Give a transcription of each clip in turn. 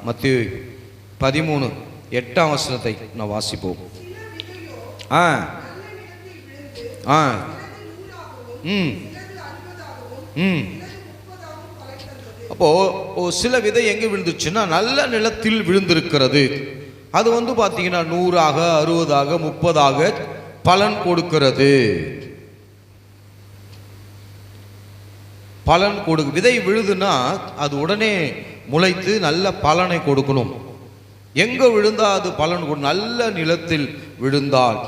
மத்தேயு 13:8 நான் வாசிப்போம். அப்போ சில விதை எங்க விழுந்துச்சுன்னா நல்ல நிலத்தில் விழுந்திருக்கிறது. அது பார்த்தீங்கன்னா 100ஆக 60ஆக 30ஆக பலன் கொடுக்கிறது. பலன் விதை விழுதுன்னா அது உடனே முளைத்து நல்ல பலனை கொடுக்கணும். எங்க விழுந்தா அது பலன் நல்ல நிலத்தில் விழுந்தால்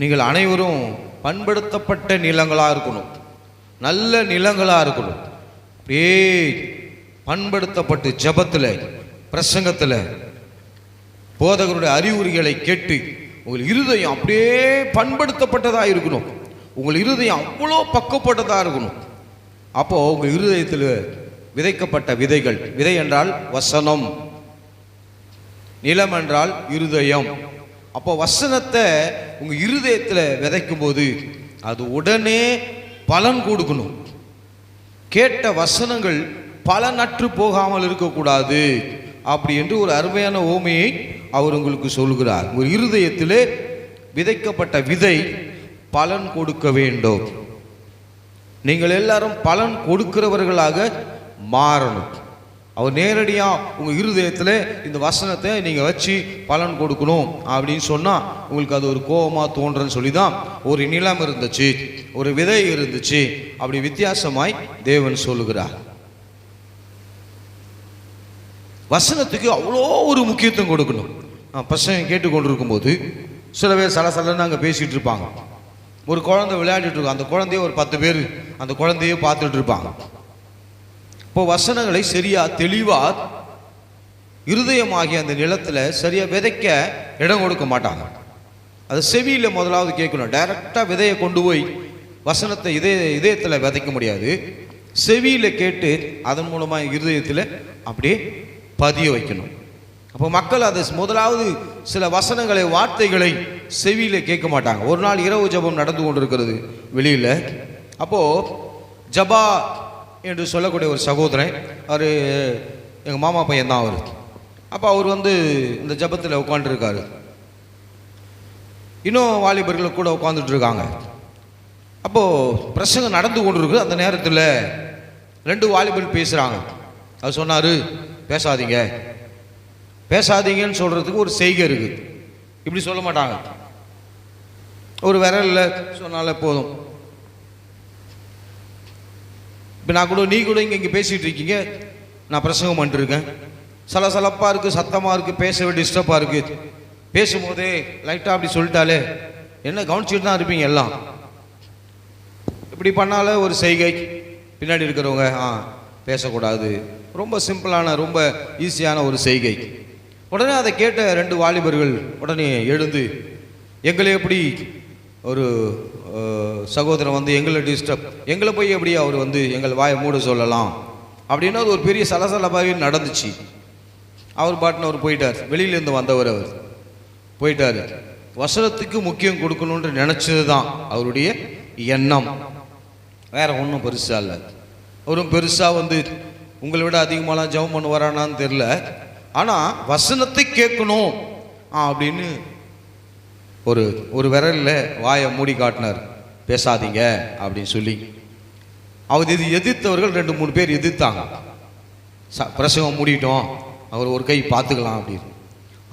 நீங்கள் அனைவரும் பண்படுத்தப்பட்ட நிலங்களா இருக்கணும், நல்ல நிலங்களா இருக்கணும். அப்படியே பண்படுத்தப்பட்டு ஜபத்தில் பிரசங்கத்தில் போதகருடைய அறிவுரைகளை கேட்டு உங்கள் இருதயம் அப்படியே பண்படுத்தப்பட்டதாக இருக்கணும். உங்கள் இருதயம் அவ்வளோ பக்கப்பட்டதாக இருக்கணும். அப்போ உங்கள் இருதயத்தில் விதைக்கப்பட்ட விதைகள், விதை என்றால் வசனம், நிலம் என்றால் இருதயம். அப்போ வசனத்தை உங்கள் இருதயத்தில் விதைக்கும் போது அது உடனே பலன் கொடுக்கணும். கேட்ட வசனங்கள் பலனற்று போகாமல் இருக்கக்கூடாது. அப்படி என்று ஒரு அருமையான ஓமையை அவர் உங்களுக்கு சொல்கிறார். ஒரு இருதயத்திலே விதைக்கப்பட்ட விதை பலன் கொடுக்க வேண்டும். நீங்கள் எல்லாரும் பலன் கொடுக்கிறவர்களாக மாறணும். அவர் நேரடியாக உங்கள் இருதயத்தில் இந்த வசனத்தை நீங்கள் வச்சு பலன் கொடுக்கணும் அப்படின்னு சொன்னால் உங்களுக்கு அது ஒரு கோபமாக தோன்றன்னு சொல்லி தான் ஒரு நிலம் இருந்துச்சு, ஒரு விதை இருந்துச்சு, அப்படி வித்தியாசமாய் தேவன் சொல்லுகிறார். வசனத்துக்கு அவ்வளோ ஒரு முக்கியத்துவம் கொடுக்கணும். பசங்க கேட்டுக்கொண்டிருக்கும் போது சில பேர் சலசலன்னு அங்கே பேசிகிட்டு இருப்பாங்க. ஒரு குழந்தை விளையாடிட்டு இருக்கும், அந்த குழந்தைய ஒரு 10 பேர் அந்த குழந்தைய பார்த்துட்டு இருப்பாங்க. இப்போ வசனங்களை சரியா தெளிவா இருதயமாகிய அந்த நிலத்தில் சரியா விதைக்க இடம் கொடுக்க மாட்டாங்க. அது செவியில் முதலாவது கேட்கணும். டைரக்டாக விதையை கொண்டு போய் வசனத்தை இதயத்தில் விதைக்க முடியாது. செவியில் கேட்டு அதன் மூலமாக இருதயத்தில் அப்படியே பதிய வைக்கணும். அப்போ மக்கள் அதை முதலாவது சில வசனங்களை, வார்த்தைகளை செவியில் கேட்க மாட்டாங்க. ஒரு நாள் இரவு ஜபம் நடந்து கொண்டிருக்கிறது வெளியில். அப்போது ஜபா என்று சொல்லக்கூடிய ஒரு சகோதரன், அவர் எங்கள் மாமா பையன் தான் அவர். அப்போ அவர் இந்த ஜபத்தில் உட்காந்துருக்காரு. இன்னும் வாலிபர்கள் கூட உட்காந்துட்டு இருக்காங்க. அப்போது பிரசங்கம் நடந்து கொண்டிருக்கு. அந்த நேரத்தில் 2 வாலிபர்கள் பேசுகிறாங்க. அவர் சொன்னார், பேசாதீங்க பேசாதீங்கன்னு சொல்கிறதுக்கு ஒரு செய்கை இருக்குது. இப்படி சொல்ல மாட்டாங்க. ஒரு விரலில் சொன்னாலே போதும். இப்போ நான் கூட, நீ கூட இங்கே பேசிகிட்டு இருக்கீங்க, நான் பிரசங்கம் பண்ணிட்டுருக்கேன், சலசலப்பாக இருக்குது, சத்தமாக இருக்குது, பேசவே டிஸ்டர்பாக இருக்குது. பேசும்போதே லைட்டாக அப்படி சொல்லிட்டாலே என்ன கவனிச்சுட்டு தான் இருப்பீங்க எல்லாம். இப்படி பண்ணாலே ஒரு செய்கை, பின்னாடி இருக்கிறவங்க பேசக்கூடாது. ரொம்ப சிம்பிளான, ரொம்ப ஈஸியான ஒரு செய்கை. உடனே அதை கேட்ட 2 வாலிபர்கள் உடனே எழுந்து, எங்களை எப்படி ஒரு சகோதரன் எங்களை டிஸ்டர்ப், எங்களை போய் எப்படி அவர் எங்கள் வாயை மூட சொல்லலாம் அப்படின்னா அது ஒரு பெரிய சலசலப்பாகவே நடந்துச்சு. அவர் பாட்டுன்னு அவர் போயிட்டார். வெளியிலேருந்து வந்தவர் அவர் போயிட்டார். வசனத்துக்கு முக்கியம் கொடுக்கணுன்ற நினச்சது தான் அவருடைய எண்ணம், வேற ஒன்றும் பெருசாக இல்லை. அவரும் பெருசாக உங்களை விட அதிகமாலாம் ஜெபம் பண்ண வரானான்னு தெரில. ஆனால் வசனத்தை கேட்கணும் அப்படின்னு ஒரு விரலில் வாயை மூடி காட்டினார், பேசாதீங்க அப்படின்னு சொல்லி. அவர் எதிர்த்தவர்கள் 2-3 பேர் எதிர்த்தாங்க. பிரசவம் மூடிட்டோம், அவர் ஒரு கை பார்த்துக்கலாம் அப்படின்னு.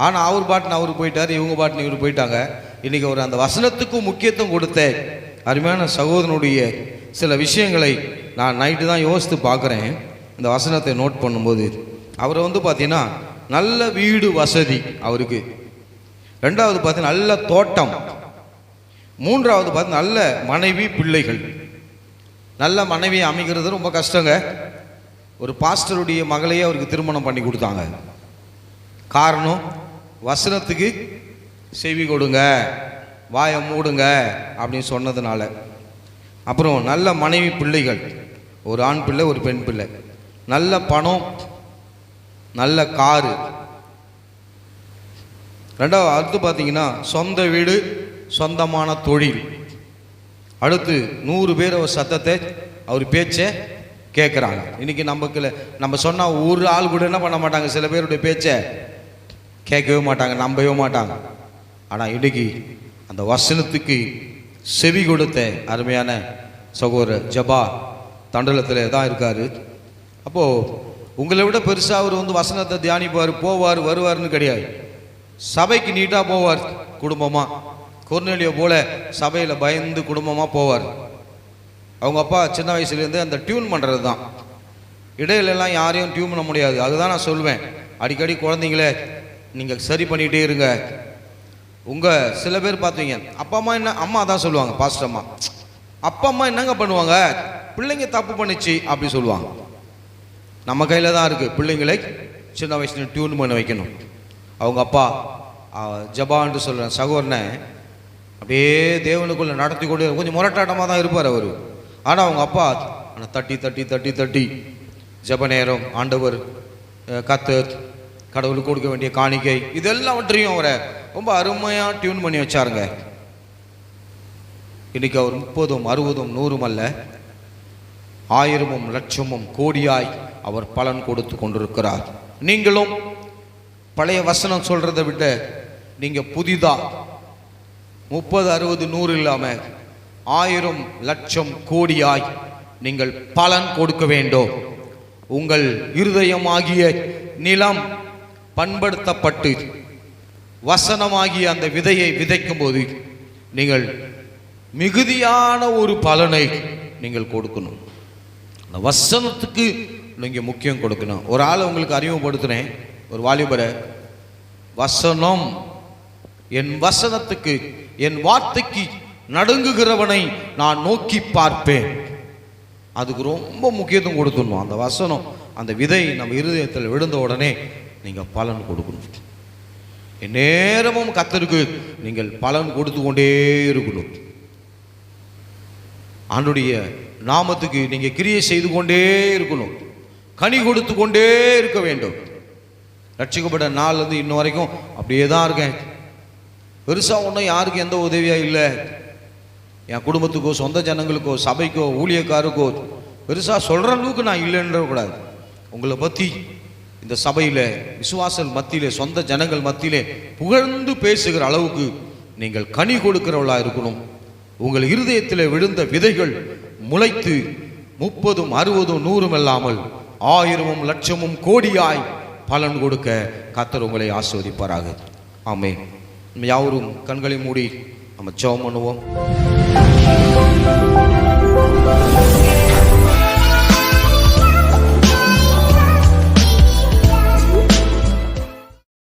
ஆனால் அவர் பாட்டுன்னு அவர் போயிட்டார், இவங்க பாட்டுன்னு இவர் போயிட்டாங்க. இன்றைக்கி அவர் அந்த வசனத்துக்கும் முக்கியத்துவம் கொடுத்த அருமையான சகோதரனுடைய சில விஷயங்களை நான் நைட்டு தான் யோசித்து பார்க்குறேன். இந்த வசனத்தை நோட் பண்ணும்போது அவரை பார்த்தீங்கன்னா நல்ல வீடு வசதி அவருக்கு, 2வது பார்த்தீங்கன்னா நல்ல தோட்டம், 3வது பார்த்தீங்கன்னா நல்ல மனைவி பிள்ளைகள். நல்ல மனைவியை அமைக்கிறது ரொம்ப கஷ்டங்க. ஒரு பாஸ்டருடைய மகளையே அவருக்கு திருமணம் பண்ணி கொடுத்தாங்க. காரணம், வசனத்துக்கு செவி கொடுங்க, வாயை மூடுங்க அப்படின்னு சொன்னதுனால. அப்புறம் நல்ல மனைவி பிள்ளைகள், ஒரு ஆண் பிள்ளை ஒரு பெண் பிள்ளை, நல்ல பணம், நல்ல காரு. 2வது அடுத்து பார்த்தீங்கன்னா சொந்த வீடு, சொந்தமான தொழில். அடுத்து 100 பேர் அவர் சத்தத்தை, அவர் பேச்சை கேட்குறாங்க. இன்னைக்கு நம்ம சொன்னால் ஒரு ஆள் கூட என்ன பண்ண மாட்டாங்க, சில பேருடைய பேச்சை கேட்கவே மாட்டாங்க, நம்பவே மாட்டாங்க. ஆனால் இன்னைக்கு அந்த வசனத்துக்கு செவி கொடுத்த அருமையான சகோதரர் ஜபா தண்டலத்தில் தான் இருக்காரு. அப்போது உங்களை விட பெருசாக அவர் வசனத்தை தியானிப்பார், போவார், வருவார்னு கிடையாது. சபைக்கு நீட்டாக போவார், குடும்பமாக. கொர்நேலியோ போல சபையில் பயந்து குடும்பமாக போவார். அவங்க அப்பா சின்ன வயசுலேருந்து அந்த டியூன் பண்ணுறது தான். இடையிலெல்லாம் யாரையும் டியூன் பண்ண முடியாது. அதுதான் நான் சொல்வேன், அடிக்கடி குழந்தைங்கள நீங்கள் சரி பண்ணிகிட்டே இருங்க. சில பேர் பார்த்தீங்க, அப்பா அம்மா என்ன, அம்மா தான் சொல்லுவாங்க, பாஸ்டர் அம்மா, அப்பா அம்மா என்னங்க பண்ணுவாங்க, பிள்ளைங்க தப்பு பண்ணிச்சு அப்படி சொல்லுவாங்க. நம்ம கையில் தான் இருக்குது பிள்ளைங்களை சின்ன வயசுல டியூன் பண்ண வைக்கணும். அவங்க அப்பா ஜபான்னு சொல்கிறேன் சகோதரனை அப்படியே தேவனுக்குள்ளே நடத்தி கொண்டு கொஞ்சம் முரட்டாட்டமாக தான் இருப்பார் அவர். ஆனால் அவங்க அப்பா தட்டி தட்டி தட்டி தட்டி ஜப நேரம், ஆண்டவர், கர்த்தர், கடவுளுக்கு கொடுக்க வேண்டிய காணிக்கை, இதெல்லாவற்றையும் அவரை ரொம்ப அருமையாக டியூன் பண்ணி வச்சாருங்க. இன்னைக்கு அவர் 30, 60, 100 அல்ல, 1000, 1,00,000 கோடியாய் அவர் பலன் கொடுத்து கொண்டிருக்கிறார். நீங்களும் பழைய வசனம் சொல்றதை விட நீங்க புதிதா 30, 60, 100 இல்லாம 1000, 1,00,000 கோடியாய் நீங்கள் பலன் கொடுக்க வேண்டும். உங்கள் இருதயமாகிய நிலம் பண்படுத்தப்பட்டு வசனமாகிய அந்த விதையை விதைக்கும் போது நீங்கள் மிகுதியான ஒரு பலனை நீங்கள் கொடுக்கணும். அந்த வசனத்துக்கு நீங்கள் முக்கியம் கொடுக்கணும். ஒரு ஆளை உங்களுக்கு அறிமுகப்படுத்துகிறேன், ஒரு வாலிபரை. வசனம், என் வசனத்துக்கு, என் வார்த்தைக்கு நடுங்குகிறவனை நான் நோக்கி பார்ப்பேன். அதுக்கு ரொம்ப முக்கியத்துவம் கொடுத்துடணும். அந்த வசனம், அந்த விதை நம்ம இருதயத்தில் விழுந்த உடனே நீங்கள் பலன் கொடுக்கணும். நேரமும் கர்த்தருக்கு நீங்கள் பலன் கொடுத்து கொண்டே இருக்கணும். ஆண்டுடைய நாமத்துக்கு நீங்கள் கிரியை செய்து கொண்டே இருக்கணும், கனி கொடுத்து கொண்டே இருக்க வேண்டும். ரட்சிக்கப்பட்ட நாள்லேருந்து இன்ன வரைக்கும் அப்படியே தான் இருக்கேன். பெருசாக ஒன்றும் யாருக்கும் எந்த உதவியாக இல்லை. என் குடும்பத்துக்கோ, சொந்த ஜனங்களுக்கோ, சபைக்கோ, ஊழியக்காருக்கோ பெருசாக சொல்கிற அளவுக்கு நான் இல்லைன்ற கூடாது. உங்களை பற்றி இந்த சபையில், விசுவாசல் மத்தியிலே, சொந்த ஜனங்கள் மத்தியிலே புகழ்ந்து பேசுகிற அளவுக்கு நீங்கள் கனி கொடுக்கிறவளாக இருக்கணும். உங்கள் இருதயத்தில் விழுந்த விதைகள் முளைத்து 30, 60, 100 இல்லாமல் 1000, 1,00,000 கோடியாய் பலன் கொடுக்க கர்த்தர் உங்களை ஆசீர்வதிப்பாராக. ஆமென். நம்ம யாவரும் கண்களை மூடி நம்ம ஜெபம் பண்ணுவோம்.